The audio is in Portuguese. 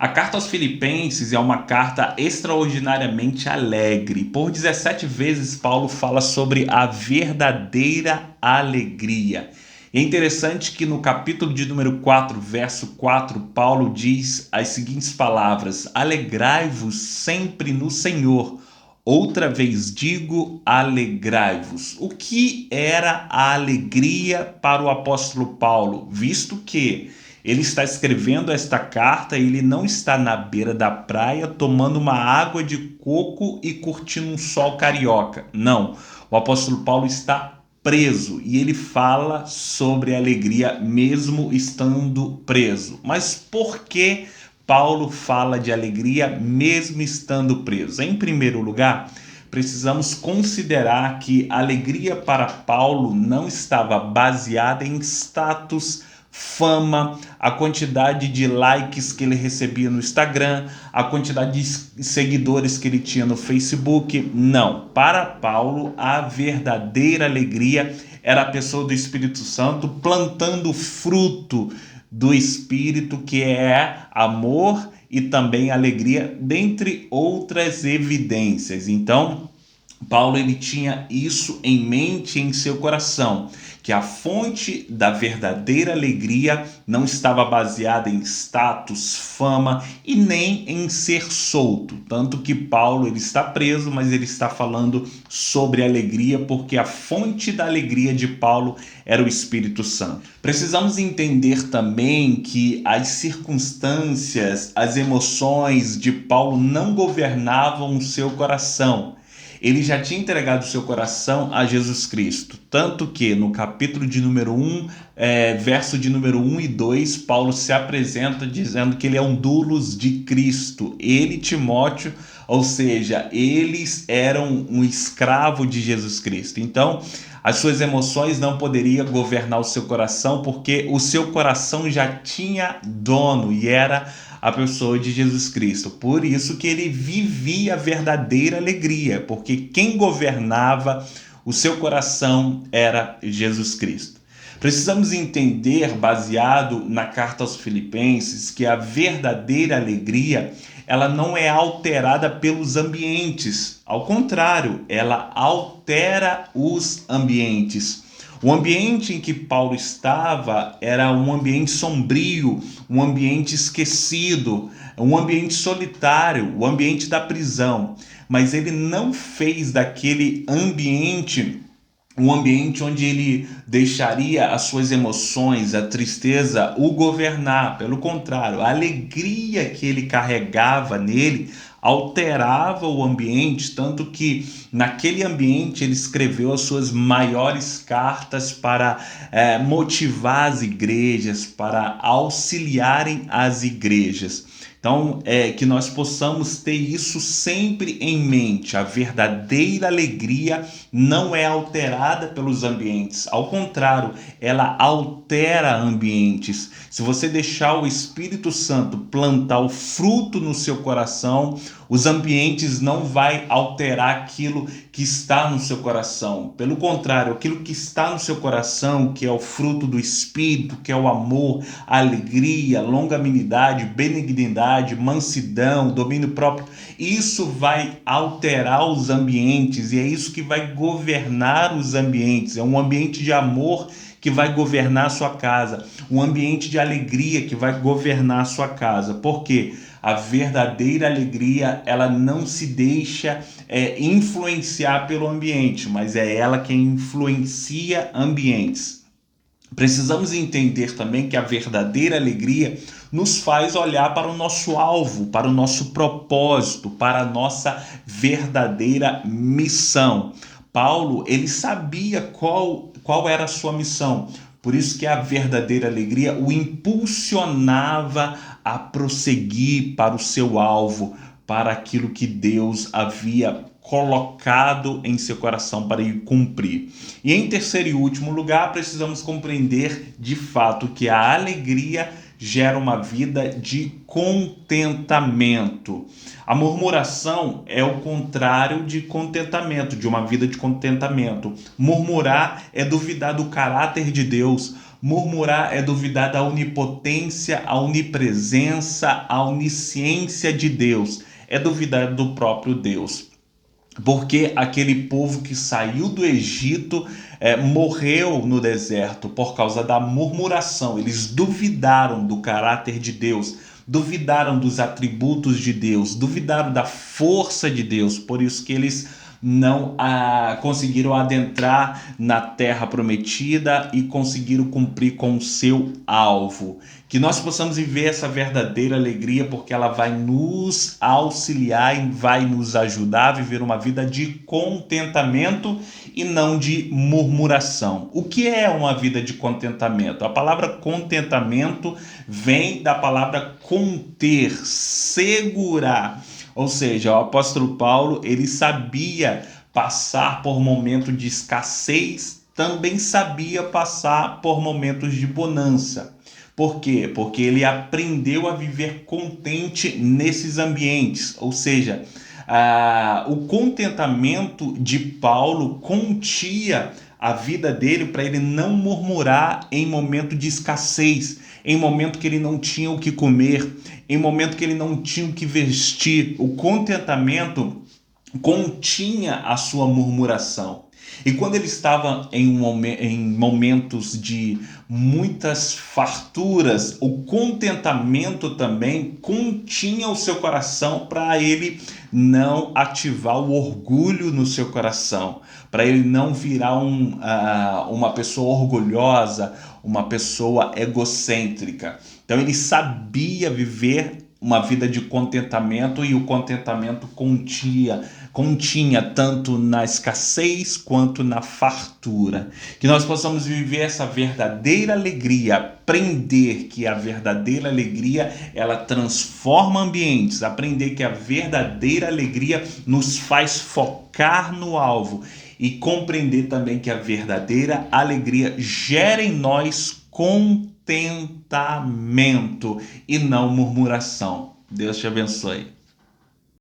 A carta aos Filipenses é uma carta extraordinariamente alegre. Por 17 vezes, Paulo fala sobre a verdadeira alegria. E é interessante que no capítulo de número 4, verso 4, Paulo diz as seguintes palavras: Alegrai-vos sempre no Senhor. Outra vez digo, alegrai-vos. O que era a alegria para o apóstolo Paulo, visto que ele está escrevendo esta carta e ele não está na beira da praia tomando uma água de coco e curtindo um sol carioca. Não, o apóstolo Paulo está preso e ele fala sobre a alegria mesmo estando preso. Mas por que Paulo fala de alegria mesmo estando preso? Em primeiro lugar, precisamos considerar que a alegria para Paulo não estava baseada em status, fama, a quantidade de likes que ele recebia no Instagram, a quantidade de seguidores que ele tinha no Facebook. Não, para Paulo a verdadeira alegria era a pessoa do Espírito Santo plantando fruto do Espírito, que é amor e também alegria, dentre outras evidências. Então, Paulo ele tinha isso em mente em seu coração, que a fonte da verdadeira alegria não estava baseada em status, fama e nem em ser solto. Tanto que Paulo ele está preso, mas ele está falando sobre alegria porque a fonte da alegria de Paulo era o Espírito Santo. Precisamos entender também que as circunstâncias, as emoções de Paulo não governavam o seu coração. Ele já tinha entregado seu coração a Jesus Cristo. Tanto que no capítulo de número 1, verso de número 1 e 2, Paulo se apresenta dizendo que ele é um doulos de Cristo. Ele, Timóteo, ou seja, eles eram um escravo de Jesus Cristo. Então, as suas emoções não poderiam governar o seu coração, porque o seu coração já tinha dono e era a pessoa de Jesus Cristo. Por isso que ele vivia a verdadeira alegria, porque quem governava o seu coração era Jesus Cristo. Precisamos entender, baseado na carta aos Filipenses, que a verdadeira alegria ela não é alterada pelos ambientes. Ao contrário, ela altera os ambientes. O ambiente em que Paulo estava era um ambiente sombrio, um ambiente esquecido, um ambiente solitário, o ambiente da prisão. Mas ele não fez daquele ambiente um ambiente onde ele deixaria as suas emoções, a tristeza, o governar. Pelo contrário, a alegria que ele carregava nele alterava o ambiente, tanto que naquele ambiente ele escreveu as suas maiores cartas para motivar as igrejas, para auxiliarem as igrejas. Então, que nós possamos ter isso sempre em mente. A verdadeira alegria não é alterada pelos ambientes. Ao contrário, ela altera ambientes. Se você deixar o Espírito Santo plantar o fruto no seu coração, os ambientes não vai alterar aquilo que está no seu coração. Pelo contrário, aquilo que está no seu coração, que é o fruto do Espírito, que é o amor, a alegria, longanimidade, benignidade, mansidão, domínio próprio, isso vai alterar os ambientes e é isso que vai governar os ambientes. É um ambiente de amor que vai governar a sua casa, um ambiente de alegria que vai governar a sua casa. Por quê? A verdadeira alegria, ela não se deixa influenciar pelo ambiente, mas é ela quem influencia ambientes. Precisamos entender também que a verdadeira alegria nos faz olhar para o nosso alvo, para o nosso propósito, para a nossa verdadeira missão. Paulo, ele sabia qual era a sua missão. Por isso que a verdadeira alegria o impulsionava a prosseguir para o seu alvo, para aquilo que Deus havia colocado em seu coração para ir cumprir. E em terceiro e último lugar, precisamos compreender de fato que a alegria gera uma vida de contentamento. A murmuração é o contrário de contentamento, de uma vida de contentamento. Murmurar é duvidar do caráter de Deus. Murmurar é duvidar da onipotência, a onipresença, a onisciência de Deus. É duvidar do próprio Deus. Porque aquele povo que saiu do Egito morreu no deserto por causa da murmuração. Eles duvidaram do caráter de Deus, duvidaram dos atributos de Deus, duvidaram da força de Deus. Por isso que eles não conseguiram adentrar na terra prometida e conseguiram cumprir com o seu alvo. Que nós possamos viver essa verdadeira alegria, porque ela vai nos auxiliar e vai nos ajudar a viver uma vida de contentamento e não de murmuração. O que é uma vida de contentamento? A palavra contentamento vem da palavra conter, segurar. Ou seja, o apóstolo Paulo, ele sabia passar por momentos de escassez, também sabia passar por momentos de bonança. Por quê? Porque ele aprendeu a viver contente nesses ambientes. Ou seja, o contentamento de Paulo continha a vida dele para ele não murmurar em momento de escassez, em momento que ele não tinha o que comer, em momento que ele não tinha o que vestir. O contentamento continha a sua murmuração. E quando ele estava em momentos de muitas farturas, o contentamento também continha o seu coração para ele não ativar o orgulho no seu coração, para ele não virar uma pessoa orgulhosa, uma pessoa egocêntrica. Então ele sabia viver uma vida de contentamento, e o contentamento continha tanto na escassez quanto na fartura. Que nós possamos viver essa verdadeira alegria, aprender que a verdadeira alegria ela transforma ambientes, aprender que a verdadeira alegria nos faz focar no alvo e compreender também que a verdadeira alegria gera em nós contentamento e não murmuração. Deus te abençoe.